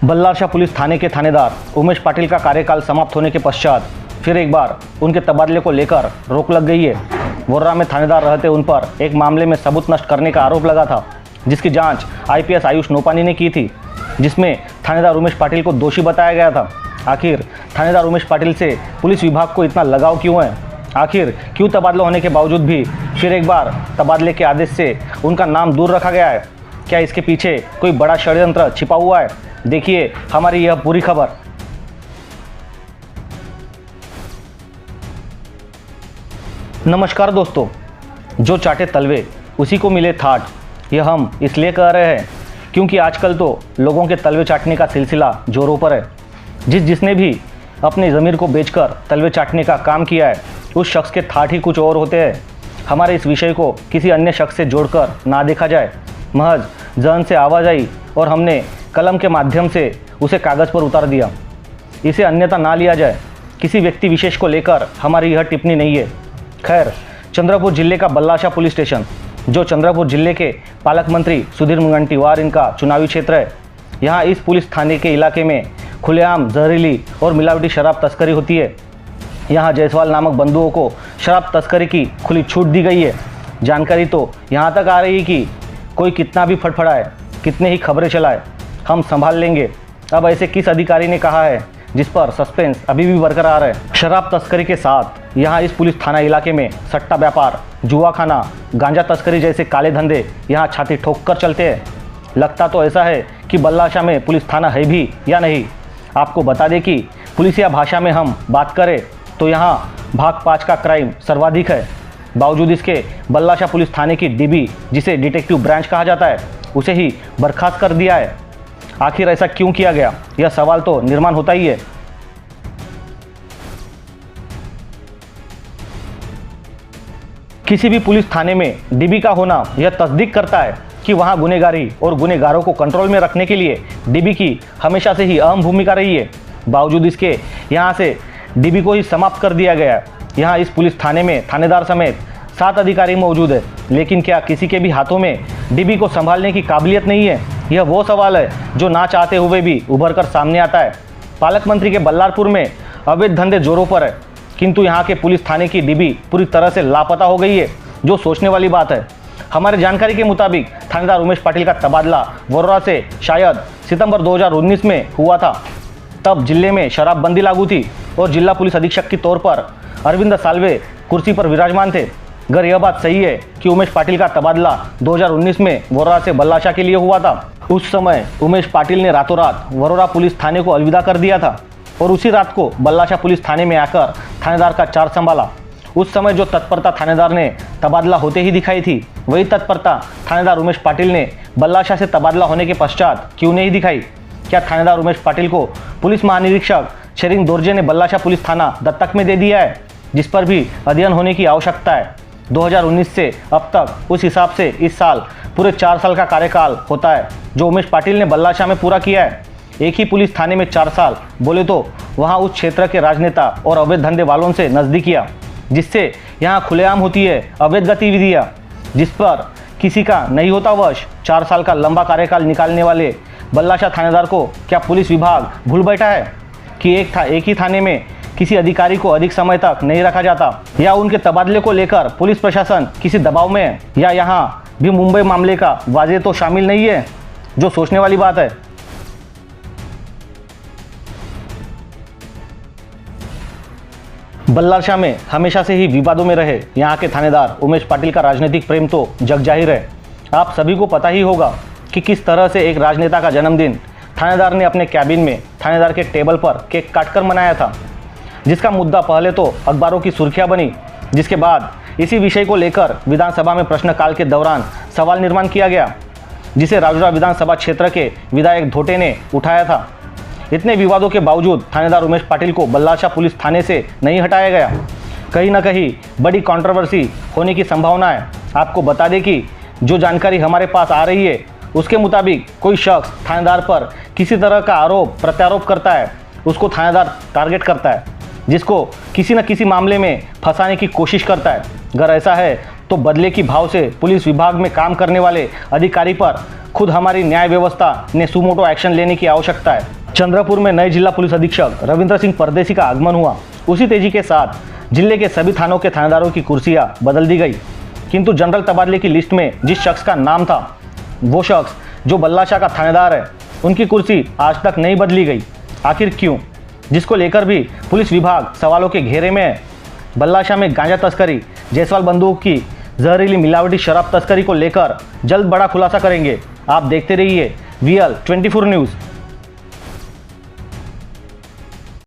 Ballarshah police थाने के थानेदार उमेश पाटिल का कार्यकाल समाप्त होने के पश्चात फिर एक बार उनके तबादले को लेकर रोक लग गई है। वर्रा में थानेदार रहते उन पर एक मामले में सबूत नष्ट करने का आरोप लगा था, जिसकी जांच आईपीएस आयुष नोपानी ने की थी, जिसमें थानेदार उमेश पाटिल को दोषी बताया गया था। आखिर थानेदार उमेश पाटिल से पुलिस विभाग को इतना लगाव क्यों है? आखिर क्यों तबादला होने के बावजूद भी फिर एक बार तबादले के आदेश से उनका नाम दूर रखा गया है? क्या इसके पीछे कोई बड़ा षड्यंत्र छिपा हुआ है? देखिए हमारी यह पूरी खबर। नमस्कार दोस्तों, जो चाटे तलवे उसी को मिले थाट, यह हम इसलिए कह रहे हैं क्योंकि आजकल तो लोगों के तलवे चाटने का सिलसिला जोरों पर है। जिसने भी अपने ज़मीर को बेचकर तलवे चाटने का काम किया है, उस शख्स के थाट ही कुछ और होते हैं। हमारे इस विषय को किसी अन्य शख्स से जोड़कर ना देखा जाए, महज जहन से आवाज़ आई और हमने कलम के माध्यम से उसे कागज़ पर उतार दिया। इसे अन्यथा ना लिया जाए। किसी व्यक्ति विशेष को लेकर हमारी यह टिप्पणी नहीं है। खैर, चंद्रपुर जिले का बल्लारशाह पुलिस स्टेशन, जो चंद्रपुर जिले के पालक मंत्री सुधीर मुनगंटीवार इनका चुनावी क्षेत्र है, यहाँ इस पुलिस थाने के इलाके में खुलेआम जहरीली और मिलावटी शराब तस्करी होती है। यहाँ जायसवाल नामक बंधुओं को शराब तस्करी की खुली छूट दी गई है। जानकारी तो यहाँ तक आ रही है कि कोई कितना भी फटफड़ाए, कितने ही खबरें चलाए, हम संभाल लेंगे। अब ऐसे किस अधिकारी ने कहा है जिस पर सस्पेंस अभी भी बरकरार है? शराब तस्करी के साथ यहाँ इस पुलिस थाना इलाके में सट्टा व्यापार, जुआ खाना, गांजा तस्करी जैसे काले धंधे यहाँ छाती ठोक कर चलते हैं। लगता तो ऐसा है कि बल्लारशाह में पुलिस थाना है भी या नहीं। आपको बता दें कि पुलिसिया भाषा में हम बात करें तो यहाँ भाग 5 का क्राइम सर्वाधिक है। बावजूद इसके बल्लारशाह पुलिस थाने की डीबी, जिसे डिटेक्टिव ब्रांच कहा जाता है, उसे ही बर्खास्त कर दिया है। आखिर ऐसा क्यों किया गया, यह सवाल तो निर्माण होता ही है। किसी भी पुलिस थाने में डीबी का होना यह तस्दीक करता है कि वहां गुनहगारी और गुनहगारों को कंट्रोल में रखने के लिए डीबी की हमेशा से ही अहम भूमिका रही है। बावजूद इसके यहां से डीबी को ही समाप्त कर दिया गया है। यहाँ इस पुलिस थाने में थानेदार समेत 7 अधिकारी मौजूद है, लेकिन क्या किसी के भी हाथों में डीबी को संभालने की काबिलियत नहीं है? यह वो सवाल है जो ना चाहते हुए भी उभर कर सामने आता है। पालक मंत्री के बल्लारपुर में अवैध धंधे जोरों पर है, किंतु यहाँ के पुलिस थाने की डीबी पूरी तरह से लापता हो गई है, जो सोचने वाली बात है। हमारे जानकारी के मुताबिक थानेदार उमेश पाटिल का तबादला वर्रा से शायद सितंबर 2019 में हुआ था। तब जिले में शराबबंदी लागू थी और जिला पुलिस अधीक्षक के तौर पर अरविंद साल्वे कुर्सी पर विराजमान थे। अगर यह बात सही है कि उमेश पाटिल का तबादला 2019 में वर्रा से बल्लारशाह के लिए हुआ था, उस समय उमेश पाटिल ने रातों रात वर्रा पुलिस थाने को अलविदा कर दिया था और उसी रात को बल्लारशाह पुलिस थाने में आकर थानेदार का चार्ज संभाला। उस समय जो तत्परता थानेदार ने तबादला होते ही दिखाई थी, वही तत्परता थानेदार उमेश पाटिल ने बल्लारशाह से तबादला होने के पश्चात क्यों नहीं दिखाई? क्या थानेदार उमेश पाटिल को पुलिस महानिरीक्षक शेरिंग दोरजे ने बल्लारशाह पुलिस थाना दत्तक में दे दिया है, जिस पर भी अध्ययन होने की आवश्यकता है। 2019 से अब तक उस हिसाब से इस साल पूरे 4 साल का कार्यकाल होता है जो उमेश पाटिल ने बल्लारशाह में पूरा किया है। एक ही पुलिस थाने में 4 साल बोले तो वहाँ उस क्षेत्र के राजनेता और अवैध धंधे वालों से नज़दीकियाँ, जिससे यहाँ खुलेआम होती है अवैध गतिविधियाँ, जिस पर किसी का नहीं होता वश। 4 साल का लंबा कार्यकाल निकालने वाले बल्लारशाह थानेदार को क्या पुलिस विभाग भूल बैठा है कि एक ही थाने में किसी अधिकारी को अधिक समय तक नहीं रखा जाता, या उनके तबादले को लेकर पुलिस प्रशासन किसी दबाव में है, या यहाँ भी मुंबई मामले का वाजे तो शामिल नहीं है, जो सोचने वाली बात है। बल्लारशाह में हमेशा से ही विवादों में रहे यहाँ के थानेदार उमेश पाटिल का राजनीतिक प्रेम तो जग जाहिर है। आप सभी को पता ही होगा कि किस तरह से एक राजनेता का जन्मदिन थानेदार ने अपने कैबिन में थानेदार के टेबल पर केक काटकर मनाया था, जिसका मुद्दा पहले तो अखबारों की सुर्खियां बनी, जिसके बाद इसी विषय को लेकर विधानसभा में प्रश्नकाल के दौरान सवाल निर्माण किया गया, जिसे राजौरा विधानसभा क्षेत्र के विधायक धोटे ने उठाया था। इतने विवादों के बावजूद थानेदार उमेश पाटिल को बल्लारशाह पुलिस थाने से नहीं हटाया गया। कहीं ना कहीं बड़ी कंट्रोवर्सी होने की संभावना है। आपको बता दें कि जो जानकारी हमारे पास आ रही है, उसके मुताबिक कोई शख्स थानेदार पर किसी तरह का आरोप प्रत्यारोप करता है, उसको थानेदार टारगेट करता है, जिसको किसी न किसी मामले में फंसाने की कोशिश करता है। अगर ऐसा है तो बदले की भाव से पुलिस विभाग में काम करने वाले अधिकारी पर खुद हमारी न्याय व्यवस्था ने सुमोटो एक्शन लेने की आवश्यकता है। चंद्रपुर में नए जिला पुलिस अधीक्षक रविंद्र सिंह परदेसी का आगमन हुआ। उसी तेजी के साथ जिले के सभी थानों के थानेदारों की कुर्सियां बदल दी गई, किंतु जनरल तबादले की लिस्ट में जिस शख्स का नाम था, वो शख्स जो बल्लाशाह का थानेदार है, उनकी कुर्सी आज तक नहीं बदली गई। आखिर क्यों? जिसको लेकर भी पुलिस विभाग सवालों के घेरे में है। बल्लाशाह में गांजा तस्करी, जयसवाल बंदूक की जहरीली मिलावटी शराब तस्करी को लेकर जल्द बड़ा खुलासा करेंगे। आप देखते रहिए VL 24 न्यूज़।